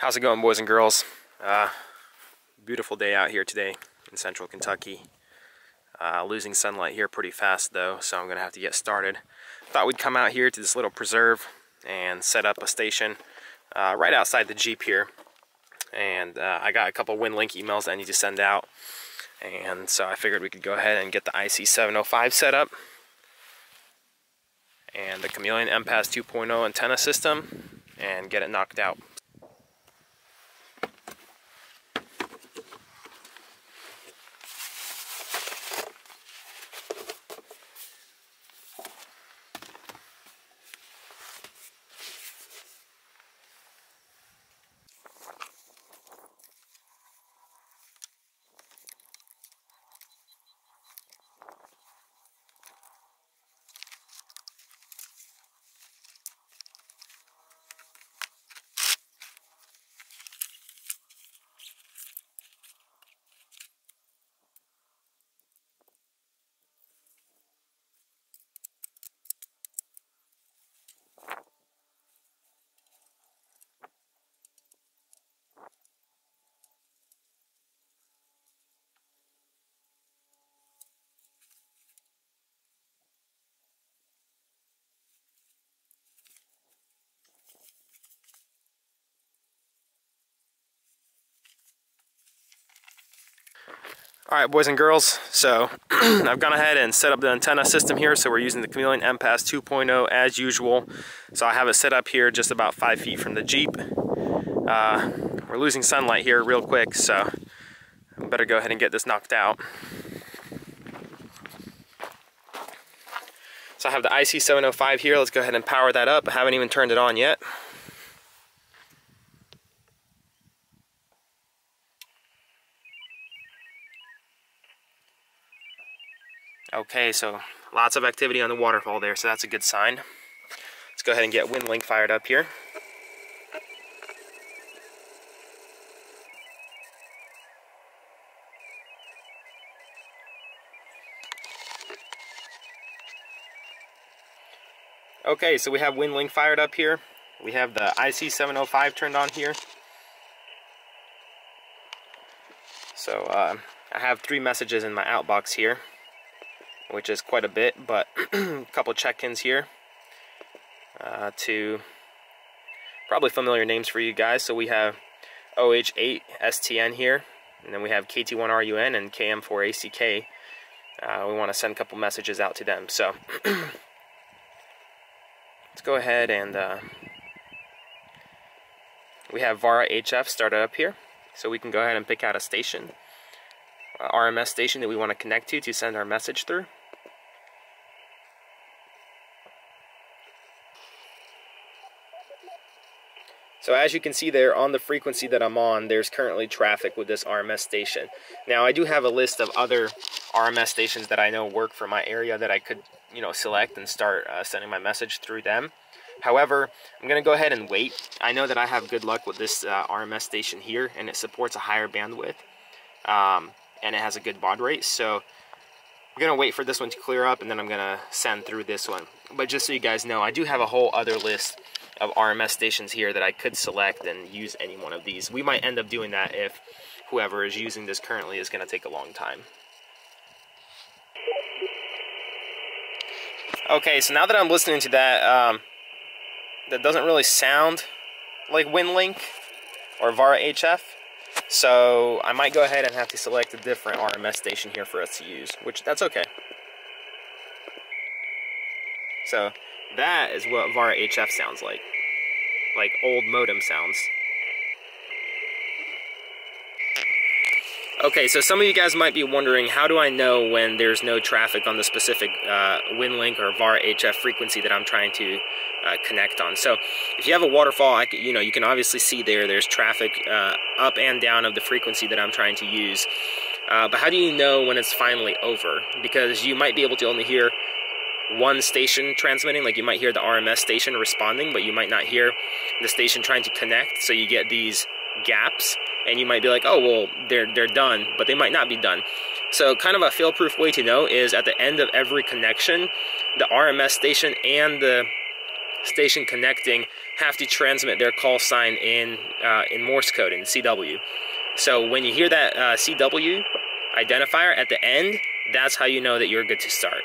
How's it going, boys and girls? Beautiful day out here today in central Kentucky. Losing sunlight here pretty fast though, so I'm gonna have to get started. Thought we'd come out here to this little preserve and set up a station right outside the Jeep here. And I got a couple Winlink emails that I need to send out, and so I figured we could go ahead and get the IC705 set up and the CHAMELON MPAS 2.0 antenna system and get it knocked out. Alright, boys and girls, so I've gone ahead and set up the antenna system here. So we're using the CHAMELON MPAS 2.0 as usual. So I have it set up here just about 5 feet from the Jeep. We're losing sunlight here real quick, so I better go ahead and get this knocked out. So I have the IC705 here. Let's go ahead and power that up. I haven't even turned it on yet. Okay, so lots of activity on the waterfall there, so that's a good sign. Let's go ahead and get Winlink fired up here. Okay, so we have Winlink fired up here. We have the IC705 turned on here. So I have 3 messages in my outbox here, which is quite a bit, but a couple check-ins here to probably familiar names for you guys. So we have OH8STN here, and then we have KT1RUN and KM4ACK. We want to send a couple messages out to them. So let's go ahead and we have VARA HF started up here, so we can go ahead and pick out a station, RMS station that we want to connect to send our message through. So as you can see there, on the frequency that I'm on, there's currently traffic with this RMS station. Now I do have a list of other RMS stations that I know work for my area that I could, select and start sending my message through them. However, I'm going to go ahead and wait. I know that I have good luck with this RMS station here, and it supports a higher bandwidth, and it has a good baud rate. So I'm going to wait for this one to clear up, and then I'm going to send through this one. But just so you guys know, I do have a whole other list of RMS stations here that I could select and use any one of these. We might end up doing that if whoever is using this currently is going to take a long time. Okay, so now that I'm listening to that, that doesn't really sound like Winlink or VARA HF, so I might go ahead and have to select a different RMS station here for us to use, which that's okay. So that is what VARA HF sounds like old modem sounds. Okay, so some of you guys might be wondering, how do I know when there's no traffic on the specific Winlink or VARA HF frequency that I'm trying to connect on? So if you have a waterfall, you can obviously see there's traffic up and down of the frequency that I'm trying to use. But how do you know when it's finally over? Because you might be able to only hear one station transmitting, like you might hear the RMS station responding, but you might not hear the station trying to connect, so you get these gaps, and you might be like, oh, well, they're done, but they might not be done. So kind of a fail-proof way to know is at the end of every connection, the RMS station and the station connecting have to transmit their call sign in Morse code, in CW. So when you hear that CW identifier at the end, that's how you know that you're good to start.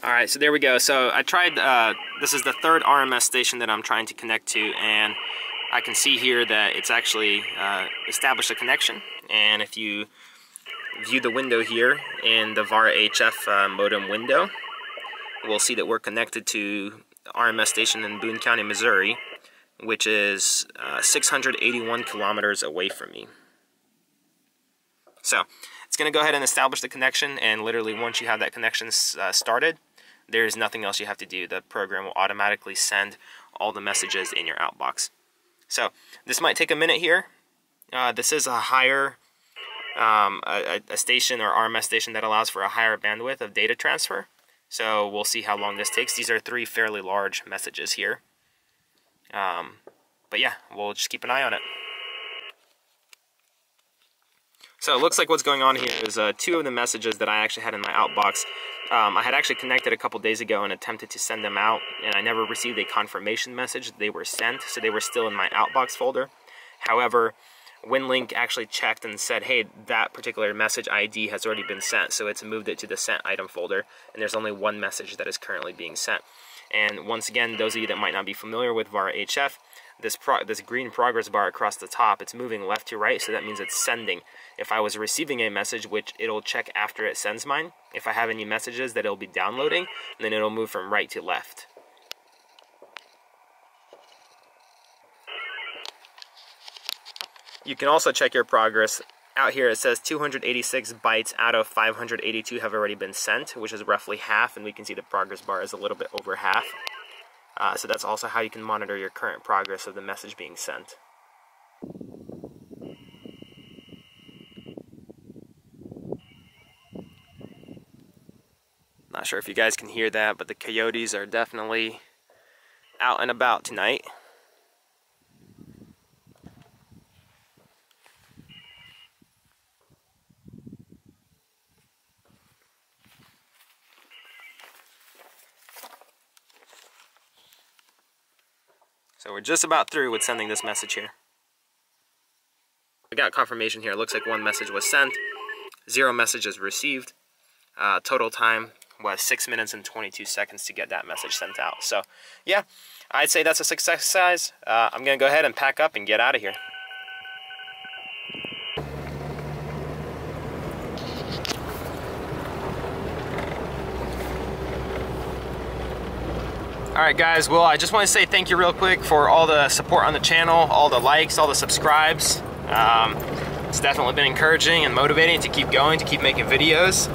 Alright, so there we go. So I tried, this is the third RMS station that I'm trying to connect to, and I can see here that it's actually established a connection. And if you view the window here in the VARA HF modem window, we'll see that we're connected to the RMS station in Boone County, Missouri, which is 681 kilometers away from me. So it's going to go ahead and establish the connection, and literally once you have that connection started, there's nothing else you have to do. The program will automatically send all the messages in your outbox. So this might take a minute here. This is a higher, a station or RMS station that allows for a higher bandwidth of data transfer. So we'll see how long this takes. These are 3 fairly large messages here. But yeah, we'll just keep an eye on it. So it looks like what's going on here is 2 of the messages that I actually had in my outbox. I had actually connected a couple days ago and attempted to send them out, and I never received a confirmation message that they were sent, so they were still in my outbox folder. However, Winlink actually checked and said, hey, that particular message ID has already been sent, so it's moved it to the sent item folder, and there's only 1 message that is currently being sent. And once again, those of you that might not be familiar with VARA HF, this green progress bar across the top, it's moving left to right, so that means it's sending. If I was receiving a message, which it'll check after it sends mine, if I have any messages that it'll be downloading, then it'll move from right to left. You can also check your progress. Out here it says 286 bytes out of 582 have already been sent, which is roughly half, and we can see the progress bar is a little bit over half. So that's also how you can monitor your current progress of the message being sent. Not sure if you guys can hear that, but the coyotes are definitely out and about tonight. So we're just about through with sending this message here. We got confirmation here. It looks like 1 message was sent, 0 messages received. Total time was 6 minutes and 22 seconds to get that message sent out. So yeah, I'd say that's a success size. I'm gonna go ahead and pack up and get out of here. Alright guys, well I just want to say thank you real quick for all the support on the channel, all the likes, all the subscribes. It's definitely been encouraging and motivating to keep going, to keep making videos.